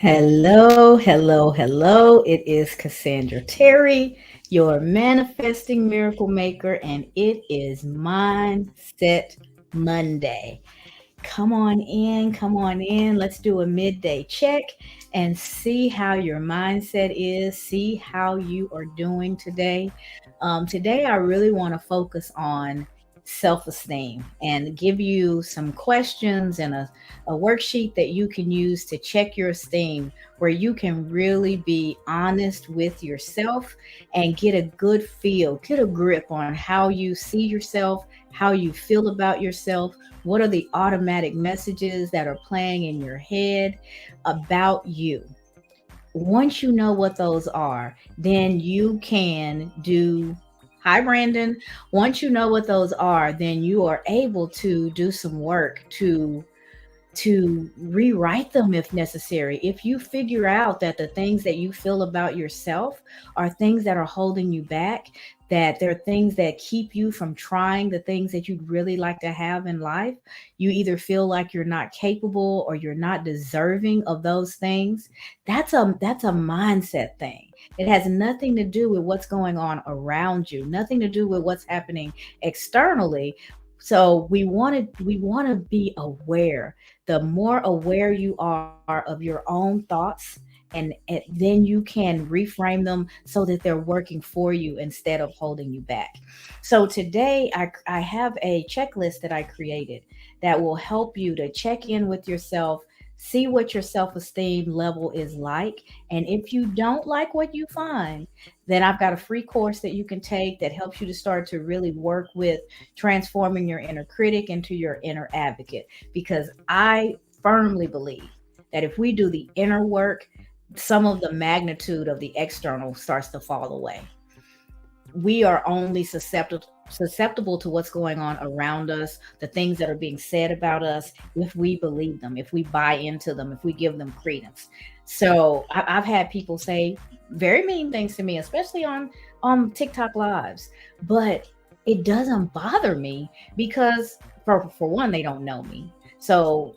Hello, hello, hello. It is Cassandra Terry, your manifesting miracle maker, and it is Mindset Monday. Come on in, come on in. Let's do a midday check and see how your mindset is, see how you are doing today. Today, I really want to focus on self esteem and give you some questions and a worksheet that you can use to check your esteem, where you can really be honest with yourself and get a good feel, get a grip on how you see yourself, how you feel about yourself. What are the automatic messages that are playing in your head about you? Once you know what those are, then you can do. Hi, Brandon. Once you know what those are, then you are able to do some work to rewrite them if necessary. If you figure out that the things that you feel about yourself are things that are holding you back, that there are things that keep you from trying the things that you'd really like to have in life, you either feel like you're not capable or you're not deserving of those things. That's a mindset thing. It has nothing to do with what's going on around you, nothing to do with what's happening externally. So we want to be aware. The more aware you are of your own thoughts, and then you can reframe them so that they're working for you instead of holding you back. So today I have a checklist that I created that will help you to check in with yourself, see what your self-esteem level is like, and if you don't like what you find, then I've got a free course that you can take that helps you to start to really work with transforming your inner critic into your inner advocate, because I firmly believe that if we do the inner work, some of the magnitude of the external starts to fall away. We are only susceptible to what's going on around us, the things that are being said about us, if we believe them, if we buy into them, if we give them credence. So I've had people say very mean things to me, especially on TikTok lives, but it doesn't bother me because for one, they don't know me. So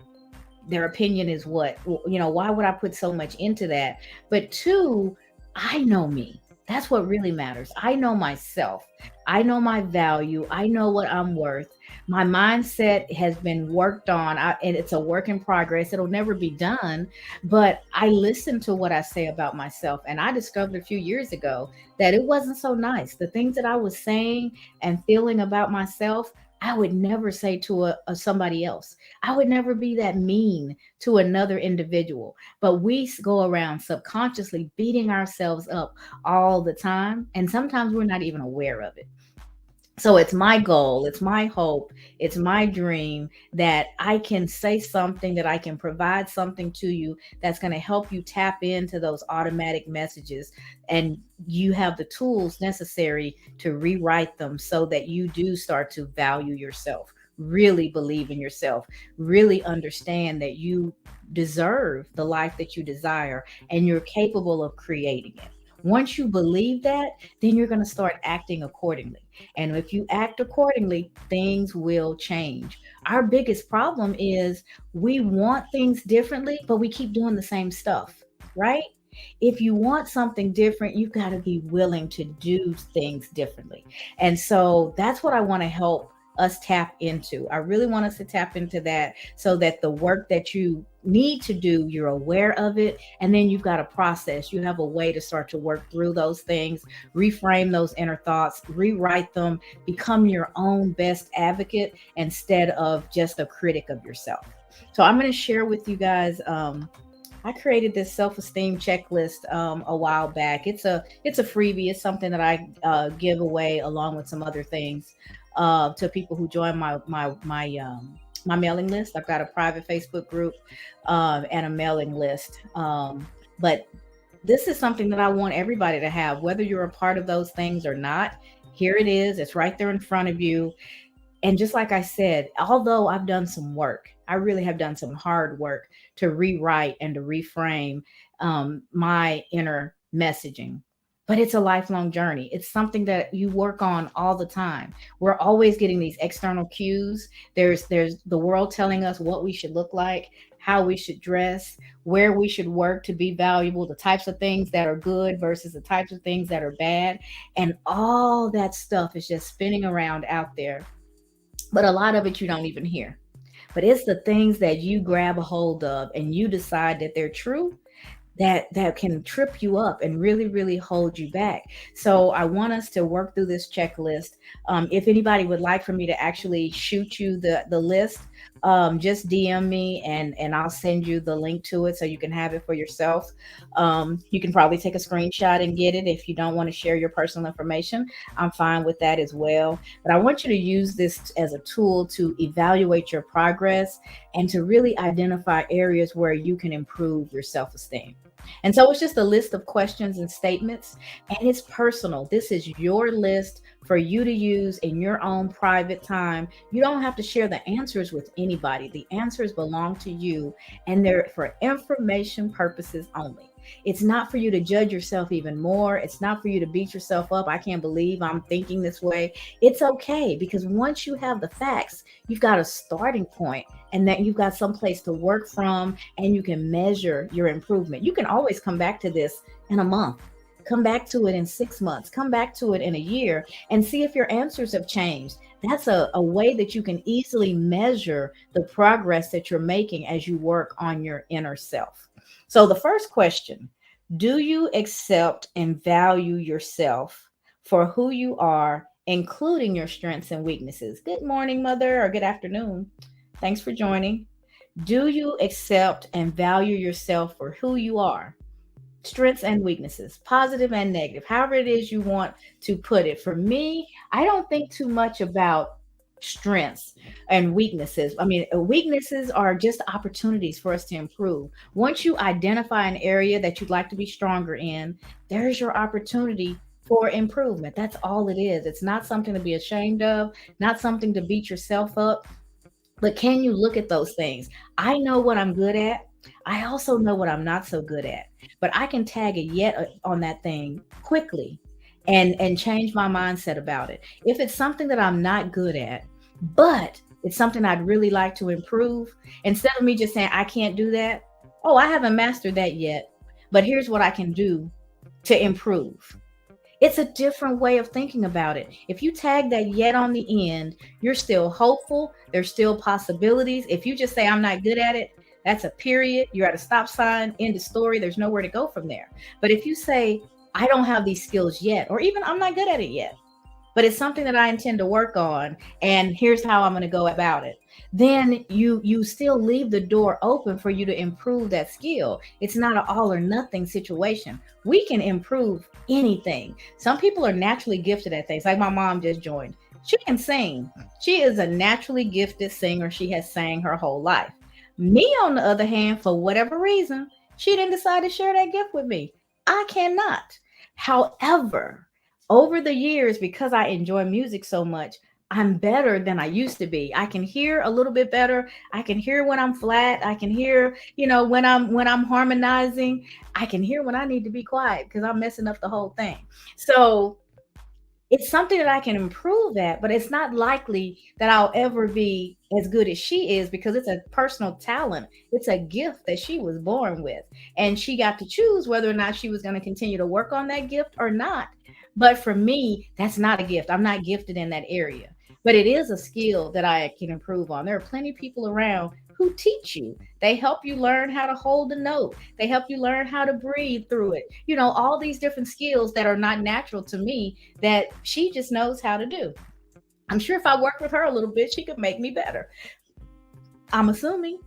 their opinion is what, why would I put so much into that? But two, I know me. That's what really matters. I know myself. I know my value. I know what I'm worth. My mindset has been worked on, and it's a work in progress. It'll never be done, but I listen to what I say about myself. And I discovered a few years ago that it wasn't so nice. The things that I was saying and feeling about myself, I would never say to somebody else. I would never be that mean to another individual. But we go around subconsciously beating ourselves up all the time. And sometimes we're not even aware of it. So it's my goal, it's my hope, it's my dream that I can say something, that I can provide something to you that's going to help you tap into those automatic messages, and you have the tools necessary to rewrite them so that you do start to value yourself, really believe in yourself, really understand that you deserve the life that you desire and you're capable of creating it. Once you believe that, then you're going to start acting accordingly. And if you act accordingly, things will change. Our biggest problem is we want things differently, but we keep doing the same stuff, right? If you want something different, you've got to be willing to do things differently. And so that's what I want to help us tap into. I really want us to tap into that so that the work that you need to do, you're aware of it. And then you've got a process. You have a way to start to work through those things, reframe those inner thoughts, rewrite them, become your own best advocate instead of just a critic of yourself. So I'm going to share with you guys. I created this self-esteem checklist a while back. It's a freebie. It's something that I give away along with some other things to people who join my mailing list. I've got a private Facebook group and a mailing list. But this is something that I want everybody to have, whether you're a part of those things or not. Here it is. It's right there in front of you. And just like I said, although I've done some work, I really have done some hard work to rewrite and to reframe my inner messaging. But it's a lifelong journey. It's something that you work on all the time. We're always getting these external cues. There's the world telling us what we should look like, how we should dress, where we should work to be valuable, the types of things that are good versus the types of things that are bad. And all that stuff is just spinning around out there. But a lot of it you don't even hear. But it's the things that you grab a hold of and you decide that they're true, that can trip you up and really hold you back. So I want us to work through this checklist. If anybody would like for me to actually shoot you the list, just DM me and I'll send you the link to it so you can have it for yourself. You can probably take a screenshot and get it. If you don't want to share your personal information, I'm fine with that as well. But I want you to use this as a tool to evaluate your progress and to really identify areas where you can improve your self-esteem. And so it's just a list of questions and statements, and it's personal. This is your list for you to use in your own private time. You don't have to share the answers with anybody. The answers belong to you, and they're for information purposes only. It's not for you to judge yourself even more. It's not for you to beat yourself up. I can't believe I'm thinking this way. It's okay, because once you have the facts, you've got a starting point, and that you've got some place to work from, and you can measure your improvement. You can always come back to this in a month, come back to it in 6 months, come back to it in a year, and see if your answers have changed. That's a way that you can easily measure the progress that you're making as you work on your inner self. So the first question: do you accept and value yourself for who you are, including your strengths and weaknesses? Good morning, mother, or good afternoon. Thanks for joining. Do you accept and value yourself for who you are? Strengths and weaknesses, positive and negative, however it is you want to put it. For me, I don't think too much about strengths and weaknesses. I mean, weaknesses are just opportunities for us to improve. Once you identify an area that you'd like to be stronger in, there's your opportunity for improvement. That's all it is. It's not something to be ashamed of, not something to beat yourself up. But can you look at those things? I know what I'm good at. I also know what I'm not so good at. But I can tag a yet on that thing quickly and change my mindset about it. If it's something that I'm not good at, but it's something I'd really like to improve, instead of me just saying I can't do that, oh, I haven't mastered that yet, but here's what I can do to improve. It's a different way of thinking about it. If you tag that yet on the end, you're still hopeful. There's still possibilities. If you just say, I'm not good at it, that's a period. You're at a stop sign, end of story. There's nowhere to go from there. But if you say, I don't have these skills yet, or even I'm not good at it yet, but it's something that I intend to work on, and here's how I'm going to go about it, then you still leave the door open for you to improve that skill. It's not an all or nothing situation. We can improve anything. Some people are naturally gifted at things, like my mom just joined. She can sing. She is a naturally gifted singer. She has sang her whole life. Me, on the other hand, for whatever reason, she didn't decide to share that gift with me. I cannot. However, over the years, because I enjoy music so much, I'm better than I used to be. I can hear a little bit better. I can hear when I'm flat. I can hear, when I'm harmonizing. I can hear when I need to be quiet because I'm messing up the whole thing. So it's something that I can improve at, but it's not likely that I'll ever be as good as she is, because it's a personal talent. It's a gift that she was born with. And she got to choose whether or not she was going to continue to work on that gift or not. But for me, that's not a gift. I'm not gifted in that area. But it is a skill that I can improve on. There are plenty of people around who teach you. They help you learn how to hold a note. They help you learn how to breathe through it. All these different skills that are not natural to me that she just knows how to do. I'm sure if I worked with her a little bit, she could make me better. I'm assuming.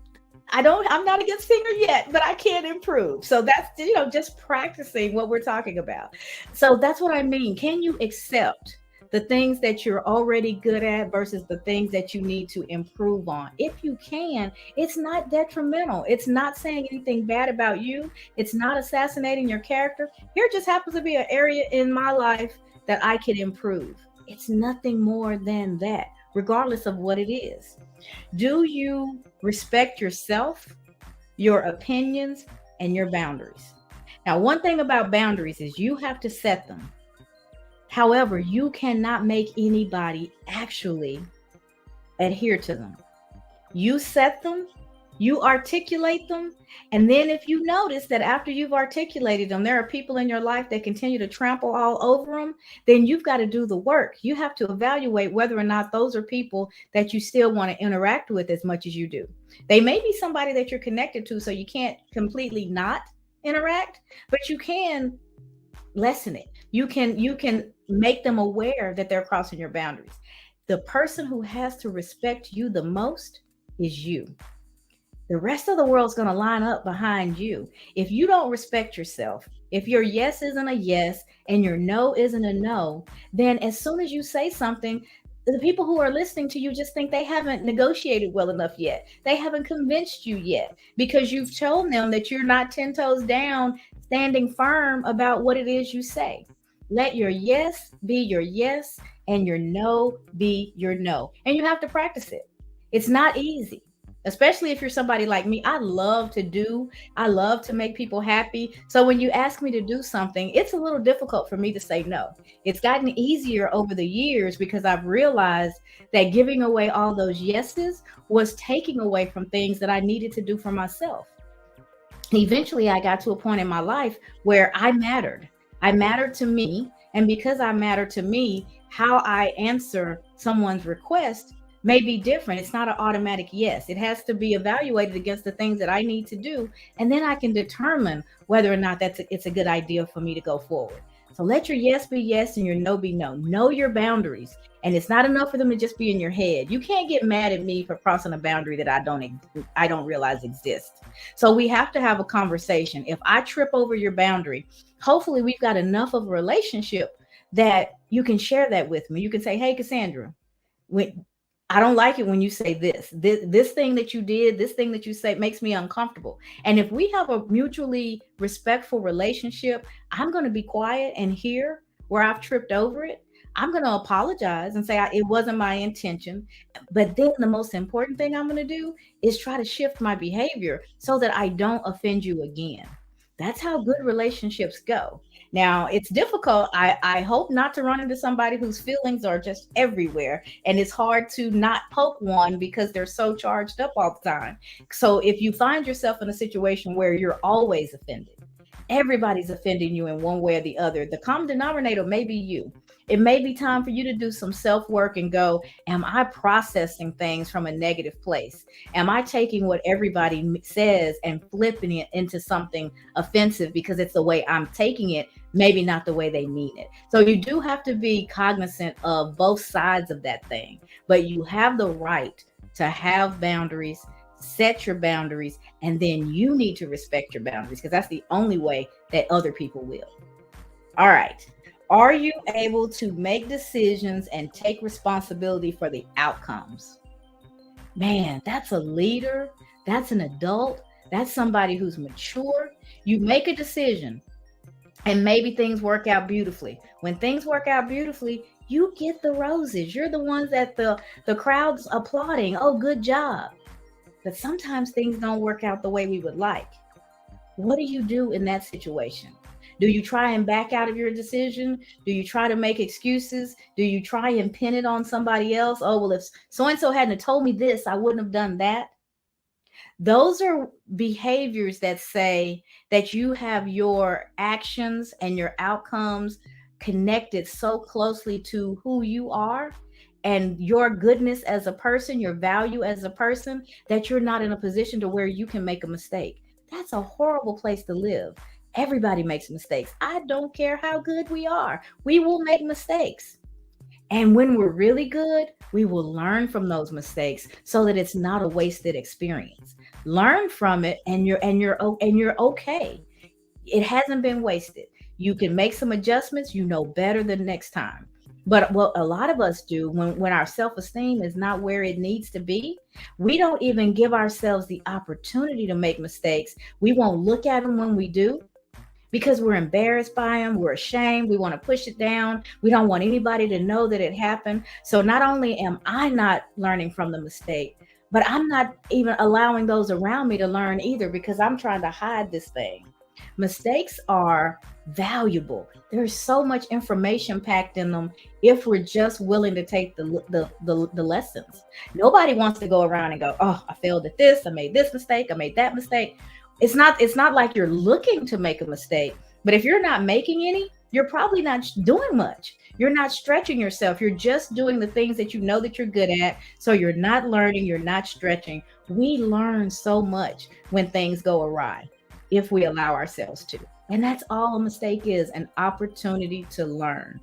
I'm not a good singer yet, but I can improve. So that's, just practicing what we're talking about. So that's what I mean. Can you accept the things that you're already good at versus the things that you need to improve on? If you can, it's not detrimental. It's not saying anything bad about you. It's not assassinating your character. Here just happens to be an area in my life that I could improve. It's nothing more than that, regardless of what it is. Do you respect yourself, your opinions, and your boundaries? Now, one thing about boundaries is you have to set them. However, you cannot make anybody actually adhere to them. You set them, You articulate them. And then if you notice that after you've articulated them, there are people in your life that continue to trample all over them, then you've got to do the work. You have to evaluate whether or not those are people that you still want to interact with as much as you do. They may be somebody that you're connected to, so you can't completely not interact, but you can lessen it. You can make them aware that they're crossing your boundaries. The person who has to respect you the most is you. The rest of the world's going to line up behind you. If you don't respect yourself, if your yes isn't a yes and your no isn't a no, then as soon as you say something, the people who are listening to you just think they haven't negotiated well enough yet. They haven't convinced you yet because you've told them that you're not 10 toes down, standing firm about what it is you say. Let your yes be your yes and your no be your no. And you have to practice it. It's not easy, especially if you're somebody like me. I love to make people happy. So when you ask me to do something, it's a little difficult for me to say no. It's gotten easier over the years because I've realized that giving away all those yeses was taking away from things that I needed to do for myself. Eventually I got to a point in my life where I mattered. I mattered to me. And because I matter to me, how I answer someone's request may be different. It's not an automatic yes. It has to be evaluated against the things that I need to do. And then I can determine whether or not it's a good idea for me to go forward. So let your yes be yes and your no be no. Know your boundaries. And it's not enough for them to just be in your head. You can't get mad at me for crossing a boundary that I don't realize exists. So we have to have a conversation. If I trip over your boundary, hopefully we've got enough of a relationship that you can share that with me. You can say, "Hey, Cassandra, when I don't like it when you say this thing that you did, this thing that you say makes me uncomfortable." And if we have a mutually respectful relationship, I'm going to be quiet and hear where I've tripped over it. I'm going to apologize and say it wasn't my intention. But then the most important thing I'm going to do is try to shift my behavior so that I don't offend you again. That's how good relationships go. Now, it's difficult. I hope not to run into somebody whose feelings are just everywhere. And it's hard to not poke one because they're so charged up all the time. So if you find yourself in a situation where you're always offended, everybody's offending you in one way or the other, the common denominator may be you. It may be time for you to do some self work and go, am I processing things from a negative place? Am I taking what everybody says and flipping it into something offensive because it's the way I'm taking it, maybe not the way they mean it? So you do have to be cognizant of both sides of that thing, but you have the right to have boundaries, set your boundaries, and then you need to respect your boundaries because that's the only way that other people will. All right. Are you able to make decisions and take responsibility for the outcomes? Man, that's a leader. That's an adult. That's somebody who's mature. You make a decision and maybe things work out beautifully. When things work out beautifully, you get the roses. You're the ones that the crowd's applauding. Oh, good job. But sometimes things don't work out the way we would like. What do you do in that situation? Do you try and back out of your decision? Do you try to make excuses? Do you try and pin it on somebody else? Oh, well, if so and so hadn't told me this, I wouldn't have done that. Those are behaviors that say that you have your actions and your outcomes connected so closely to who you are and your goodness as a person, your value as a person, that you're not in a position to where you can make a mistake. That's a horrible place to live. Everybody makes mistakes. I don't care how good we are. We will make mistakes. And when we're really good, we will learn from those mistakes so that it's not a wasted experience. Learn from it and you're okay. It hasn't been wasted. You can make some adjustments, you know better the next time. But what a lot of us do when our self-esteem is not where it needs to be, we don't even give ourselves the opportunity to make mistakes. We won't look at them when we do because we're embarrassed by them. We're ashamed. We want to push it down. We don't want anybody to know that it happened. So not only am I not learning from the mistake, but I'm not even allowing those around me to learn either because I'm trying to hide this thing. Mistakes are valuable. There's so much information packed in them if we're just willing to take the lessons. Nobody wants to go around and go, "Oh, I failed at this. I made this mistake. I made that mistake." It's not like you're looking to make a mistake, but if you're not making any, you're probably not doing much. You're not stretching yourself. You're just doing the things that you know that you're good at. So you're not learning, you're not stretching. We learn so much when things go awry if we allow ourselves to. And that's all a mistake is, an opportunity to learn.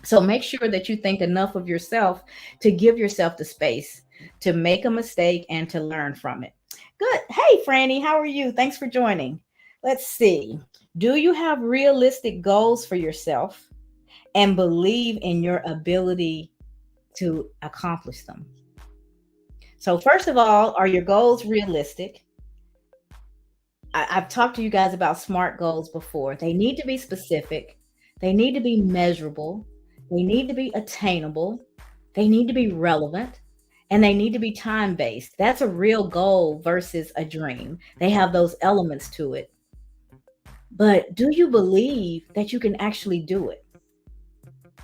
So make sure that you think enough of yourself to give yourself the space to make a mistake and to learn from it. Good. Hey, Franny, how are you? Thanks for joining. Let's see. Do you have realistic goals for yourself and believe in your ability to accomplish them? So, first of all, are your goals realistic? I've talked to you guys about SMART goals before. They need to be specific, they need to be measurable, they need to be attainable, they need to be relevant, and they need to be time based. That's a real goal versus a dream. They have those elements to it. But do you believe that you can actually do it?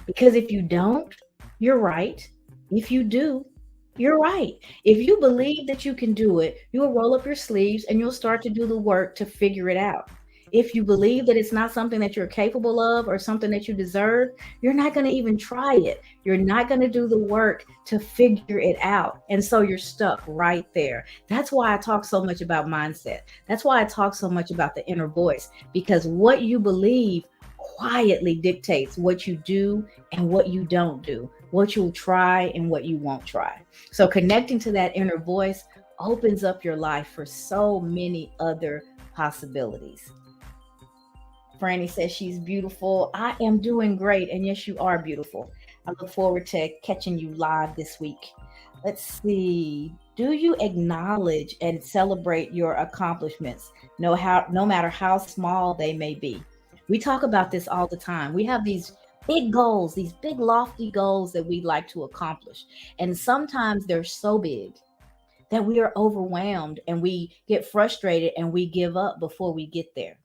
Because if you don't, you're right. If you do, you're right. If you believe that you can do it, you'll roll up your sleeves and you'll start to do the work to figure it out. If you believe that it's not something that you're capable of or something that you deserve, you're not going to even try it. You're not going to do the work to figure it out. And so you're stuck right there. That's why I talk so much about mindset. That's why I talk so much about the inner voice, because what you believe quietly dictates what you do and what you don't do, what you'll try and what you won't try. So connecting to that inner voice opens up your life for so many other possibilities. Franny says she's beautiful. I am doing great. And yes, you are beautiful. I look forward to catching you live this week. Let's see. Do you acknowledge and celebrate your accomplishments, no matter how small they may be? We talk about this all the time. We have these big goals, these big lofty goals that we'd like to accomplish. And sometimes they're so big that we are overwhelmed and we get frustrated and we give up before we get there.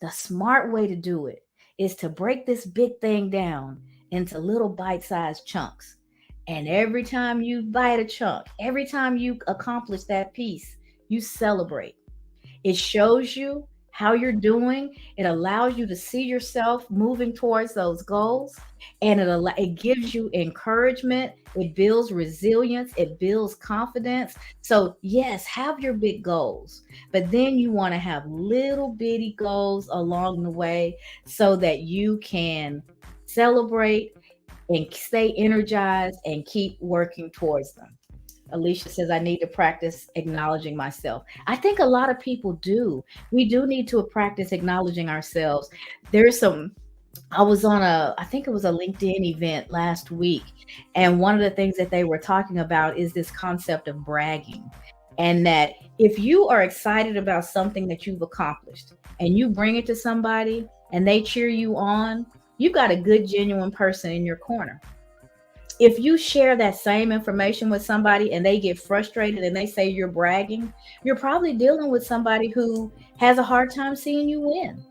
The smart way to do it is to break this big thing down into little bite sized chunks. And every time you bite a chunk, every time you accomplish that piece, you celebrate. It shows you how you're doing. It allows you to see yourself moving towards those goals, and it gives you encouragement. It builds resilience. It builds confidence. So yes, have your big goals, but then you want to have little bitty goals along the way so that you can celebrate and stay energized and keep working towards them. Alicia says, I need to practice acknowledging myself. I think a lot of people do. We do need to practice acknowledging ourselves. There's some, I was on I think it was a LinkedIn event last week. And one of the things that they were talking about is this concept of bragging. And that if you are excited about something that you've accomplished and you bring it to somebody and they cheer you on, you've got a good, genuine person in your corner. If you share that same information with somebody and they get frustrated and they say you're bragging, you're probably dealing with somebody who has a hard time seeing you win.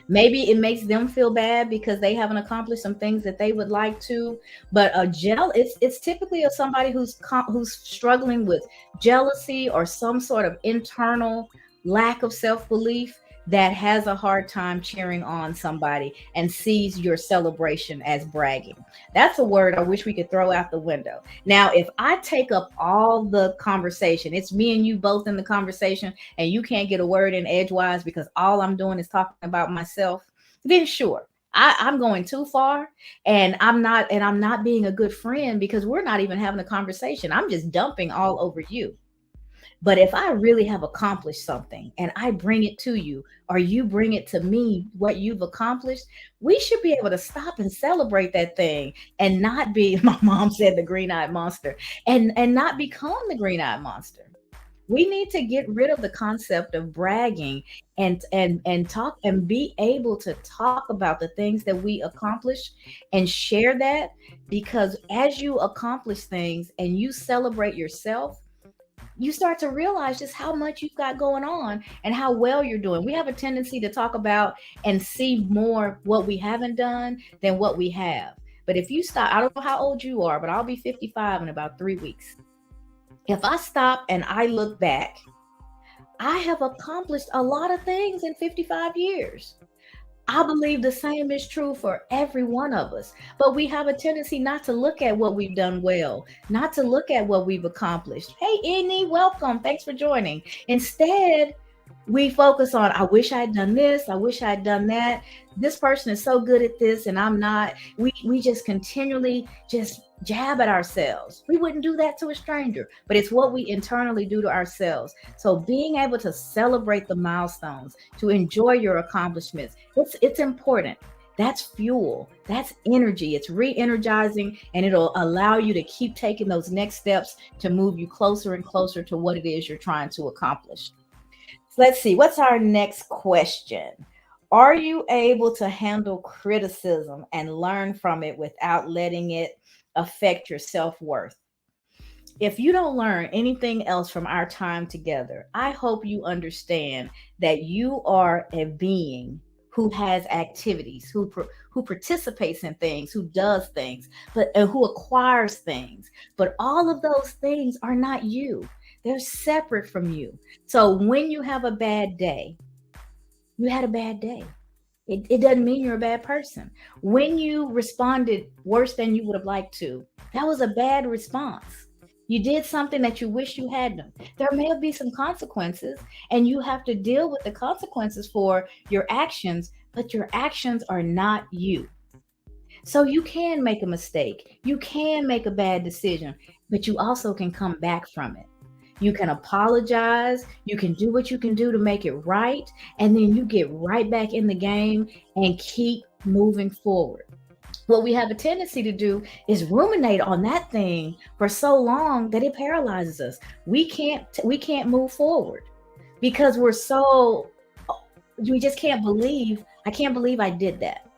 Maybe it makes them feel bad because they haven't accomplished some things that they would like to. But it's typically of somebody who's struggling with jealousy or some sort of internal lack of self-belief that has a hard time cheering on somebody and sees your celebration as bragging. That's a word I wish we could throw out the window. Now, if I take up all the conversation, it's me and you both in the conversation, and you can't get a word in edgewise because all I'm doing is talking about myself, then sure. I'm going too far, and I'm not being a good friend because we're not even having a conversation. I'm just dumping all over you. But if I really have accomplished something and I bring it to you, or you bring it to me, what you've accomplished, we should be able to stop and celebrate that thing and not be, my mom said, the green eyed monster, and not become the green eyed monster. We need to get rid of the concept of bragging and talk and be able to talk about the things that we accomplish and share that, because as you accomplish things and you celebrate yourself, you start to realize just how much you've got going on and how well you're doing. We have a tendency to talk about and see more what we haven't done than what we have. But if you stop, I don't know how old you are, but I'll be 55 in about 3 weeks. If I stop and I look back, I have accomplished a lot of things in 55 years. I believe the same is true for every one of us. But we have a tendency not to look at what we've done well, not to look at what we've accomplished. Hey, Eni, welcome. Thanks for joining. Instead, we focus on, I wish I had done this, I wish I had done that. This person is so good at this and I'm not. We just continually just jab at ourselves. We wouldn't do that to a stranger, but it's what we internally do to ourselves. So being able to celebrate the milestones, to enjoy your accomplishments, it's important. That's fuel, that's energy, it's re-energizing, and it'll allow you to keep taking those next steps to move you closer and closer to what it is you're trying to accomplish. So let's see, what's our next question? Are you able to handle criticism and learn from it without letting it affect your self worth? If you don't learn anything else from our time together, I hope you understand that you are a being who has activities, who participates in things, who does things, but who acquires things. But all of those things are not you. They're separate from you. So when you have a bad day, you had a bad day. It doesn't mean you're a bad person. When you responded worse than you would have liked to, that was a bad response. You did something that you wish you hadn't. There may be some consequences, and you have to deal with the consequences for your actions, but your actions are not you. So you can make a mistake. You can make a bad decision, but you also can come back from it. You can apologize. You can do what you can do to make it right. And then you get right back in the game and keep moving forward. What we have a tendency to do is ruminate on that thing for so long that it paralyzes us. We can't move forward because we just can't believe, I can't believe I did that.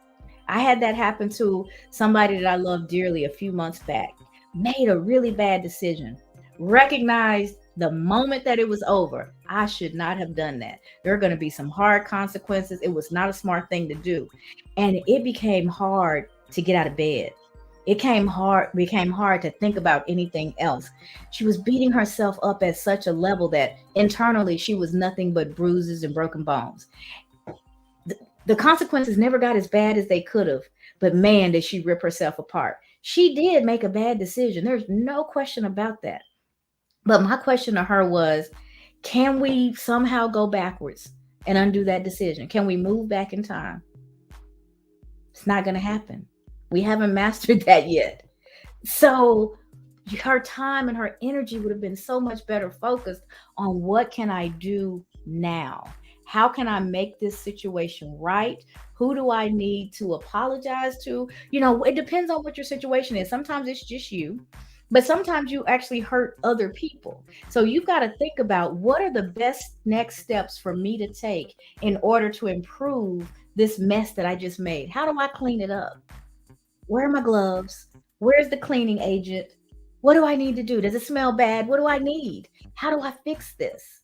I had that happen to somebody that I love dearly a few months back. Made a really bad decision. Recognized the moment that it was over, I should not have done that. There are going to be some hard consequences. It was not a smart thing to do. And it became hard to get out of bed. It became hard to think about anything else. She was beating herself up at such a level that internally she was nothing but bruises and broken bones. The consequences never got as bad as they could have, but man, did she rip herself apart. She did make a bad decision. There's no question about that. But my question to her was, can we somehow go backwards and undo that decision? Can we move back in time? It's not going to happen. We haven't mastered that yet. So her time and her energy would have been so much better focused on what can I do now? How can I make this situation right? Who do I need to apologize to? It depends on what your situation is. Sometimes it's just you, but sometimes you actually hurt other people. So you've got to think about, what are the best next steps for me to take in order to improve this mess that I just made? How do I clean it up? Where are my gloves? Where's the cleaning agent? What do I need to do? Does it smell bad? What do I need? How do I fix this?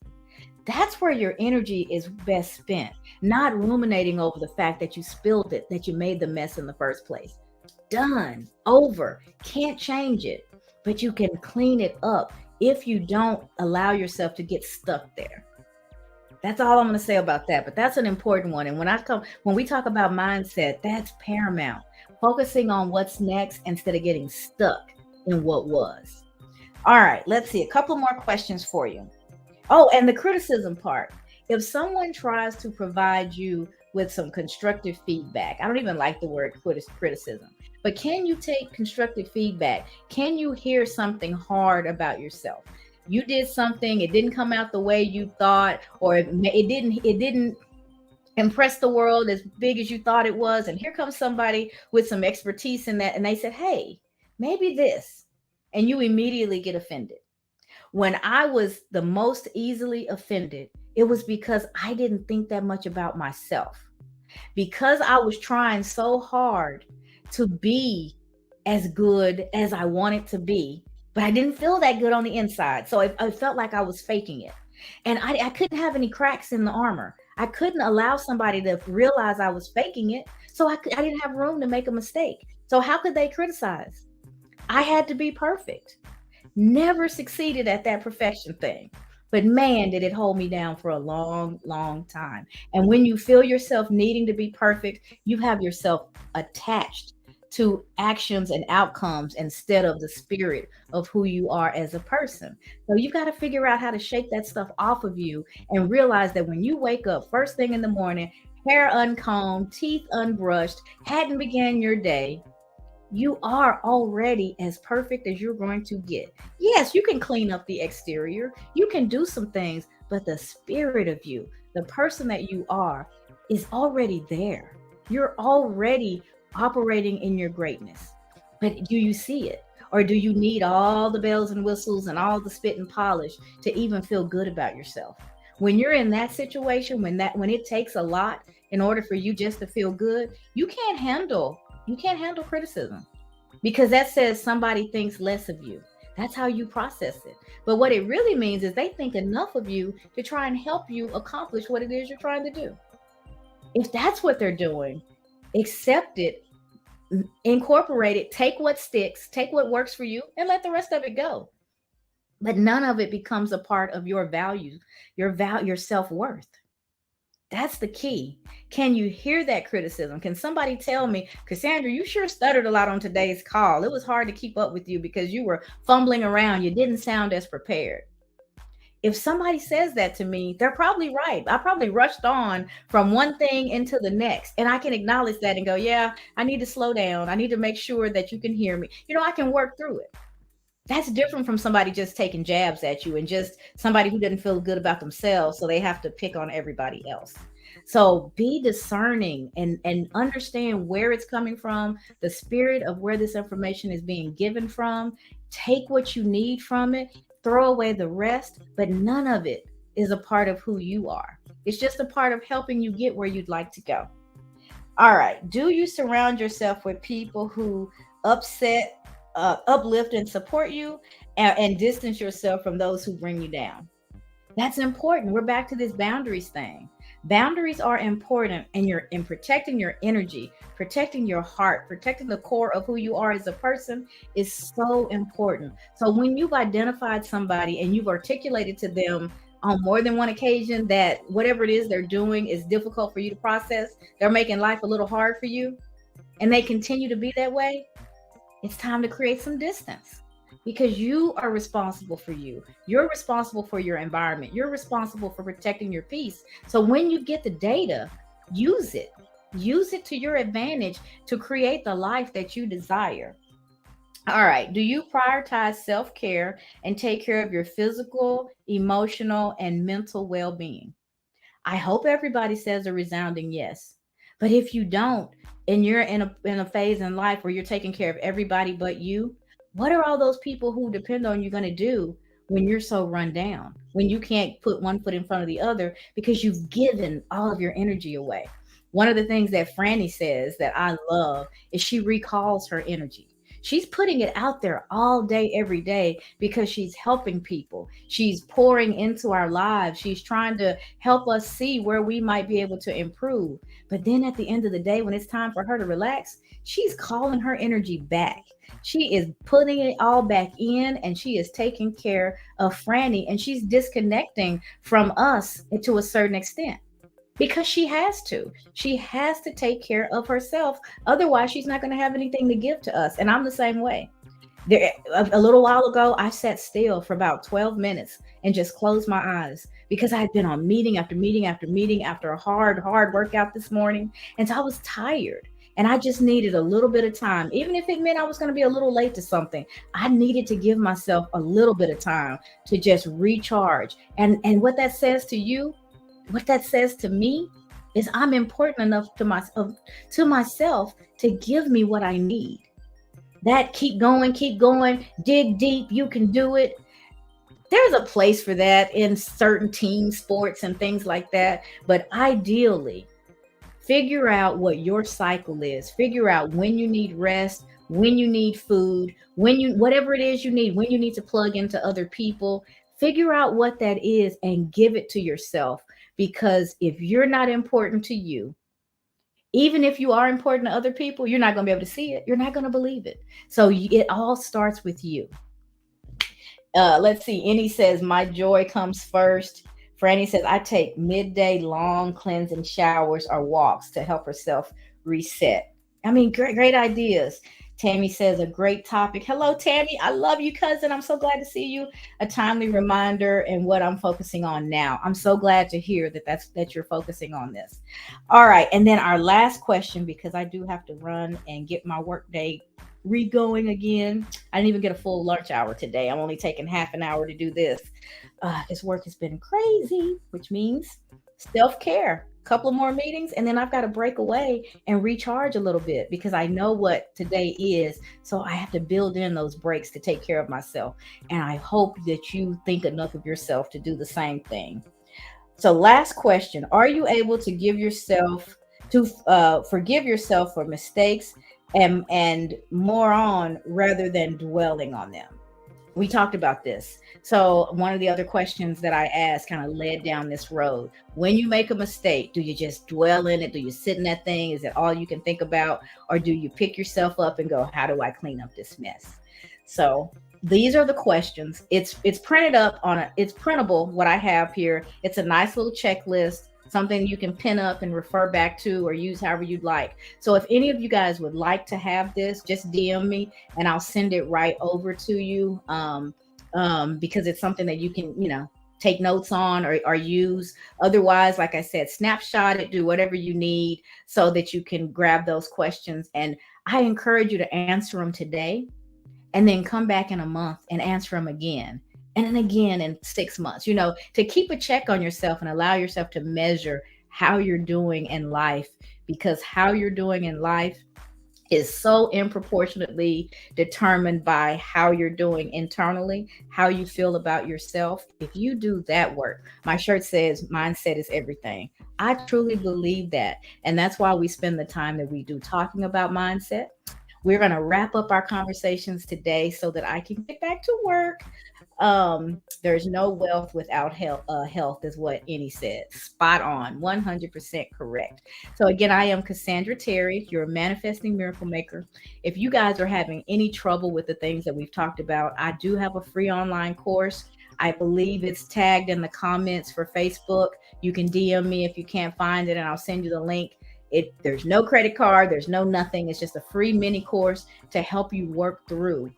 That's where your energy is best spent, not ruminating over the fact that you spilled it, that you made the mess in the first place. Done, over, can't change it, but you can clean it up if you don't allow yourself to get stuck there. That's all I'm going to say about that. But that's an important one. And when we talk about mindset, that's paramount. Focusing on what's next instead of getting stuck in what was. All right, let's see a couple more questions for you. Oh, and the criticism part. If someone tries to provide you with some constructive feedback, I don't even like the word criticism, but can you take constructive feedback? Can you hear something hard about yourself? You did something, it didn't come out the way you thought, or it didn't impress the world as big as you thought it was. And here comes somebody with some expertise in that, and they said, hey, maybe this. And you immediately get offended. When I was the most easily offended, it was because I didn't think that much about myself. Because I was trying so hard to be as good as I wanted to be, but I didn't feel that good on the inside. So I felt like I was faking it. And I couldn't have any cracks in the armor. I couldn't allow somebody to realize I was faking it. So I didn't have room to make a mistake. So how could they criticize? I had to be perfect. Never succeeded at that perfection thing. But man, did it hold me down for a long, long time. And when you feel yourself needing to be perfect, you have yourself attached to actions and outcomes instead of the spirit of who you are as a person. So you've got to figure out how to shake that stuff off of you and realize that when you wake up first thing in the morning, hair uncombed, teeth unbrushed, hadn't began your day, you are already as perfect as you're going to get. Yes, you can clean up the exterior, you can do some things, but the spirit of you, the person that you are, is already there. You're already operating in your greatness. But do you see it? Or do you need all the bells and whistles and all the spit and polish to even feel good about yourself? When you're in that situation, when it takes a lot in order for you just to feel good, you can't handle criticism because that says somebody thinks less of you. That's how you process it. But what it really means is they think enough of you to try and help you accomplish what it is you're trying to do. If that's what they're doing, accept it, incorporate it, take what sticks, take what works for you, and let the rest of it go. But none of it becomes a part of your value, your self-worth. That's the key. Can you hear that criticism? Can somebody tell me, Cassandra, you sure stuttered a lot on today's call. It was hard to keep up with you because you were fumbling around. You didn't sound as prepared. If somebody says that to me, they're probably right. I probably rushed on from one thing into the next. And I can acknowledge that and go, yeah, I need to slow down. I need to make sure that you can hear me. I can work through it. That's different from somebody just taking jabs at you and just somebody who doesn't feel good about themselves, so they have to pick on everybody else. So be discerning and understand where it's coming from, the spirit of where this information is being given from. Take what you need from it, throw away the rest, but none of it is a part of who you are. It's just a part of helping you get where you'd like to go. All right. Do you surround yourself with people who uplift and support you, and distance yourself from those who bring you down? That's important. We're back to this boundaries thing. Boundaries are important, and you're in protecting your energy, protecting your heart, protecting the core of who you are as a person is so important. So when you've identified somebody and you've articulated to them on more than one occasion that whatever it is they're doing is difficult for you to process, they're making life a little hard for you, and they continue to be that way, it's time to create some distance because you are responsible for you. You're responsible for your environment. You're responsible for protecting your peace. So when you get the data, use it. Use it to your advantage to create the life that you desire. All right. Do you prioritize self care and take care of your physical, emotional, and mental well being? I hope everybody says a resounding yes. But if you don't, and you're in a phase in life where you're taking care of everybody but you, what are all those people who depend on you going to do when you're so run down? When you can't put one foot in front of the other because you've given all of your energy away. One of the things that Franny says that I love is she recalls her energy. She's putting it out there all day, every day, because she's helping people. She's pouring into our lives. She's trying to help us see where we might be able to improve. But then at the end of the day, when it's time for her to relax, she's calling her energy back. She is putting it all back in, and she is taking care of Franny, and she's disconnecting from us to a certain extent because she has to. She has to take care of herself. Otherwise, she's not going to have anything to give to us. And I'm the same way. There, a little while ago, I sat still for about 12 minutes and just closed my eyes because I had been on meeting after meeting after meeting after a hard, hard workout this morning. And so I was tired. And I just needed a little bit of time. Even if it meant I was going to be a little late to something, I needed to give myself a little bit of time to just recharge. And what that says to you, what that says to me is I'm important enough to myself to give me what I need. That keep going, dig deep, you can do it. There's a place for that in certain team sports and things like that. But ideally, figure out what your cycle is. Figure out when you need rest, when you need food, when you, whatever it is you need, when you need to plug into other people, figure out what that is and give it to yourself. Because if you're not important to you, even if you are important to other people, you're not going to be able to see it. You're not going to believe it. So it all starts with you. Let's see. Annie says, my joy comes first. Franny says, I take midday long cleansing showers or walks to help herself reset. I mean, great ideas. Tammy says, a great topic. Hello, Tammy. I love you, cousin. I'm so glad to see you. A timely reminder and what I'm focusing on now. I'm so glad to hear that you're focusing on this. All right. And then our last question, because I do have to run and get my work day re-going again. I didn't even get a full lunch hour today. I'm only taking half an hour to do this. This work has been crazy, which means self-care. Couple more meetings, and then I've got to break away and recharge a little bit because I know what today is. So I have to build in those breaks to take care of myself. And I hope that you think enough of yourself to do the same thing. So, last question: are you able to give yourself to forgive yourself for mistakes and more on rather than dwelling on them? We talked about this. So, one of the other questions that I asked kind of led down this road. When you make a mistake, do you just dwell in it? Do you sit in that thing? Is it all you can think about? Or do you pick yourself up and go, how do I clean up this mess? So, these are the questions. It's printed up on it's printable. What I have here, it's a nice little checklist, something you can pin up and refer back to or use however you'd like. So if any of you guys would like to have this, just DM me and I'll send it right over to you. Because it's something that you can, take notes on or use. Otherwise, like I said, snapshot it, do whatever you need so that you can grab those questions. And I encourage you to answer them today and then come back in a month and answer them again and then again in 6 months, to keep a check on yourself and allow yourself to measure how you're doing in life, because how you're doing in life is so improportionately determined by how you're doing internally, how you feel about yourself. If you do that work, my shirt says mindset is everything. I truly believe that. And that's why we spend the time that we do talking about mindset. We're going to wrap up our conversations today so that I can get back to work. There's no wealth without health. Health is what Annie said. Spot on, 100% correct. So again, I am Cassandra Terry, your manifesting miracle maker. If you guys are having any trouble with the things that we've talked about, I do have a free online course. I believe it's tagged in the comments for Facebook. You can DM me if you can't find it, and I'll send you the link. There's no credit card, there's no nothing. It's just a free mini course to help you work through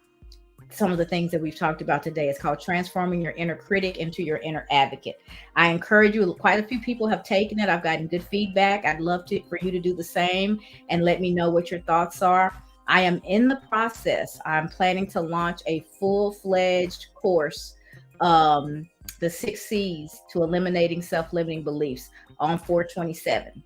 some of the things that we've talked about today. It's called Transforming Your Inner Critic into Your Inner Advocate. I encourage you. Quite a few people have taken it. I've gotten good feedback. I'd love for you to do the same and let me know what your thoughts are. I am in the process. I'm planning to launch a full-fledged course, the 6 C's to eliminating self-limiting beliefs, on 4/27.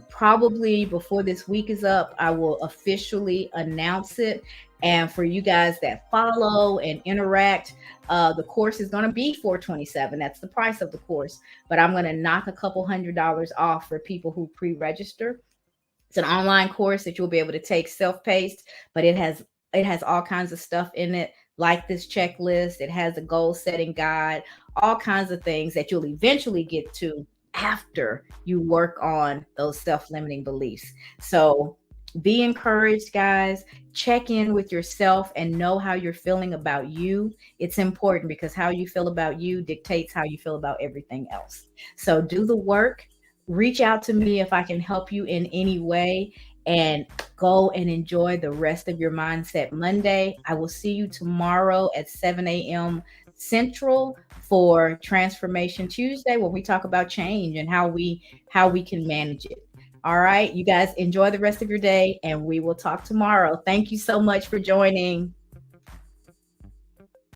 Probably before this week is up, I will officially announce it. And for you guys that follow and interact, the course is going to be 4/27. That's the price of the course, but I'm going to knock a couple $100 off for people who pre-register. It's an online course that you'll be able to take self-paced, but it has all kinds of stuff in it, like this checklist. It has a goal setting guide, all kinds of things that you'll eventually get to after you work on those self-limiting beliefs. So be encouraged, guys. Check in with yourself and know how you're feeling about you. It's important because how you feel about you dictates how you feel about everything else. So do the work. Reach out to me if I can help you in any way, and go and enjoy the rest of your Mindset Monday. I will see you tomorrow at 7 a.m. Central for Transformation Tuesday, where we talk about change and how we can manage it. All right, you guys enjoy the rest of your day, and we will talk tomorrow. Thank you so much for joining.